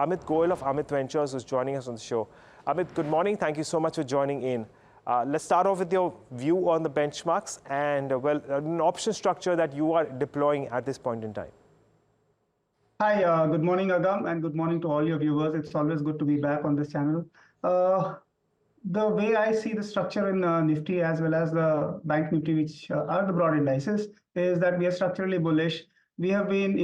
Amit Goel of Amit Ventures, who's joining us on the show. Amit, good morning. Thank you so much for joining in. Let's start off with your view on the benchmarks and, an option structure that you are deploying at this point in time. Hi, good morning, Agam, and good morning to all your viewers. It's always good to be back on this channel. The way I see the structure in Nifty as well as the Bank Nifty, which are the broad indices, is that we are structurally bullish. We have been,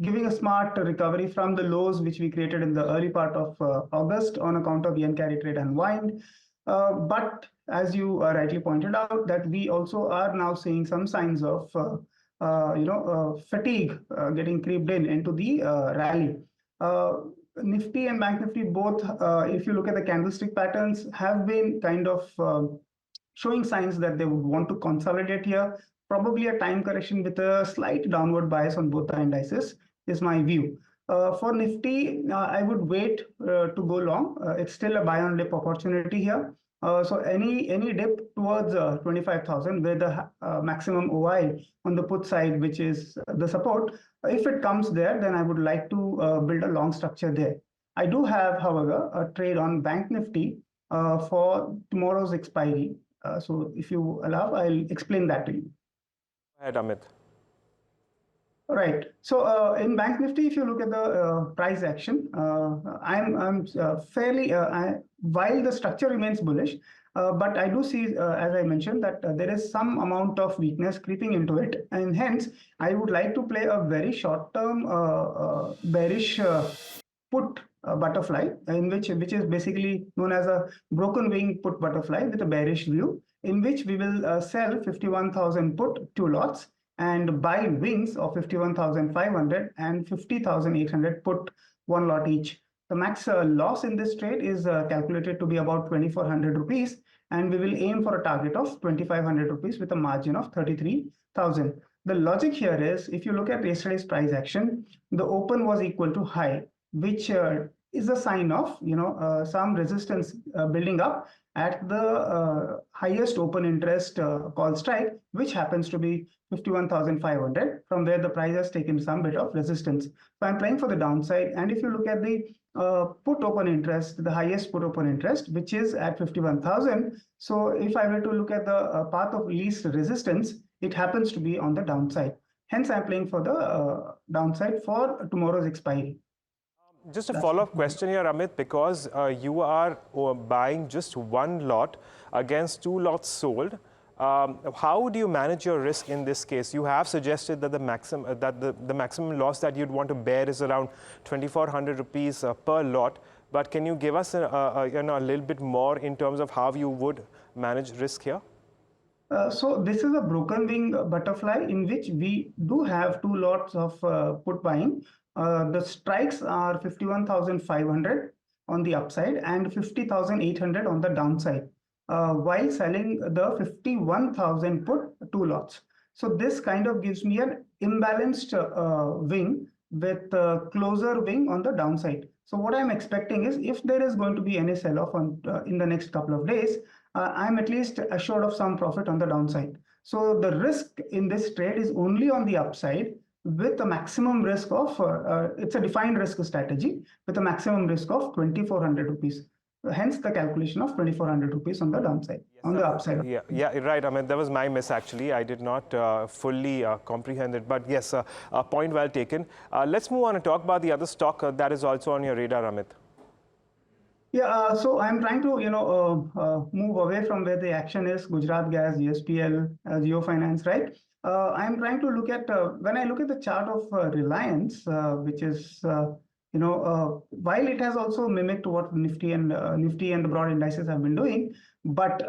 giving a smart recovery from the lows which we created in the early part of August on account of yen carry trade unwind. But as you rightly pointed out, that we also are now seeing some signs of fatigue getting creeped into the rally. Nifty and Bank Nifty both, if you look at the candlestick patterns, have been kind of showing signs that they would want to consolidate here. Probably a time correction with a slight downward bias on both the indices is my view. For Nifty, I would wait to go long. It's still a buy on dip opportunity here. So any dip towards 25,000 with the maximum OI on the put side, which is the support, if it comes there, then I would like to build a long structure there. I do have, however, a trade on Bank Nifty for tomorrow's expiry. So if you allow, I'll explain that to you. Go ahead, Amit. All right. So in Bank Nifty, if you look at the price action, I'm fairly while the structure remains bullish, but I do see, as I mentioned, that there is some amount of weakness creeping into it, and hence I would like to play a very short-term bearish put butterfly, which is basically known as a broken wing put butterfly with a bearish view, in which we will sell 51,000 put 2 lots and buy wings of 51,500 and 50,800 put 1 lot each. The max loss in this trade is calculated to be about 2,400 rupees, and we will aim for a target of 2,500 rupees with a margin of 33,000. The logic here is, if you look at yesterday's price action, the open was equal to high, which is a sign of some resistance building up at the highest open interest call strike, which happens to be 51,500, from where the price has taken some bit of resistance. So I'm playing for the downside, and if you look at the put open interest, the highest put open interest, which is at 51,000. So if I were to look at the path of least resistance, it happens to be on the downside. Hence, I'm playing for the downside for tomorrow's expiry. Just a follow-up question here, Amit, because you are buying just 1 lot against 2 lots sold. How do you manage your risk in this case? You have suggested that the maximum loss that you'd want to bear is around 2,400 rupees per lot. But can you give us a little bit more in terms of how you would manage risk here? So this is a broken wing butterfly in which we do have 2 lots of put buying. The strikes are 51,500 on the upside and 50,800 on the downside, while selling the 51,000 put 2 lots. So this kind of gives me an imbalanced wing with closer wing on the downside. So what I'm expecting is, if there is going to be any sell-off in the next couple of days, I'm at least assured of some profit on the downside. So the risk in this trade is only on the upside, with a maximum risk of, it's a defined risk strategy with a maximum risk of 2,400 rupees. Hence the calculation of 2,400 rupees on the downside, yes, on the upside. Yeah, right. I mean, that was my miss actually. I did not fully comprehend it, but yes, point well taken. Let's move on and talk about the other stock that is also on your radar, Amit. Yeah, so I'm trying to, move away from where the action is, Gujarat Gas, GSPL, Geo Finance, right? I'm trying to look at, when I look at the chart of Reliance, which is, while it has also mimicked what Nifty and the broad indices have been doing, but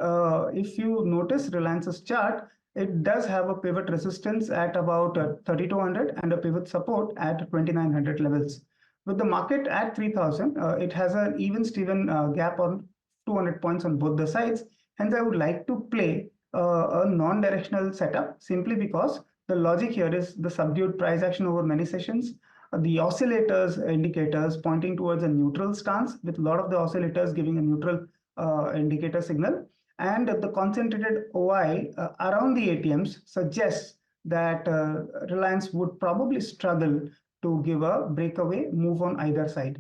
if you notice Reliance's chart, it does have a pivot resistance at about 3,200 and a pivot support at 2,900 levels. With the market at 3,000, it has an even Steven gap on 200 points on both the sides. Hence, I would like to play a non-directional setup, simply because the logic here is the subdued price action over many sessions, the oscillators indicators pointing towards a neutral stance, with a lot of the oscillators giving a neutral indicator signal, and the concentrated OI around the ATMs suggests that Reliance would probably struggle to give a breakaway move on either side.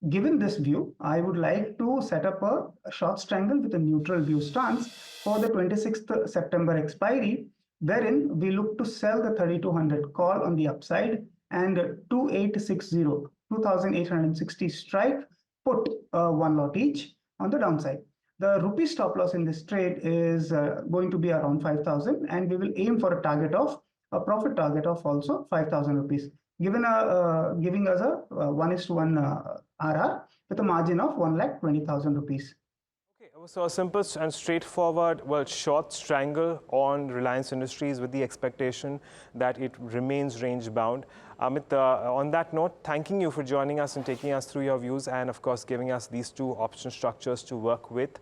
Given this view, I would like to set up a short strangle with a neutral view stance for the 26th September expiry, wherein we look to sell the 3200 call on the upside and 2860, 2860 strike put one lot each on the downside. The rupee stop loss in this trade is going to be around 5,000, and we will aim for a profit target of also 5,000 rupees, giving us a 1:1 RR with a margin of 1,20,000 rupees. Okay, so a simple and straightforward, well, short strangle on Reliance Industries with the expectation that it remains range bound. Amit, on that note, thanking you for joining us and taking us through your views and, of course, giving us these two option structures to work with.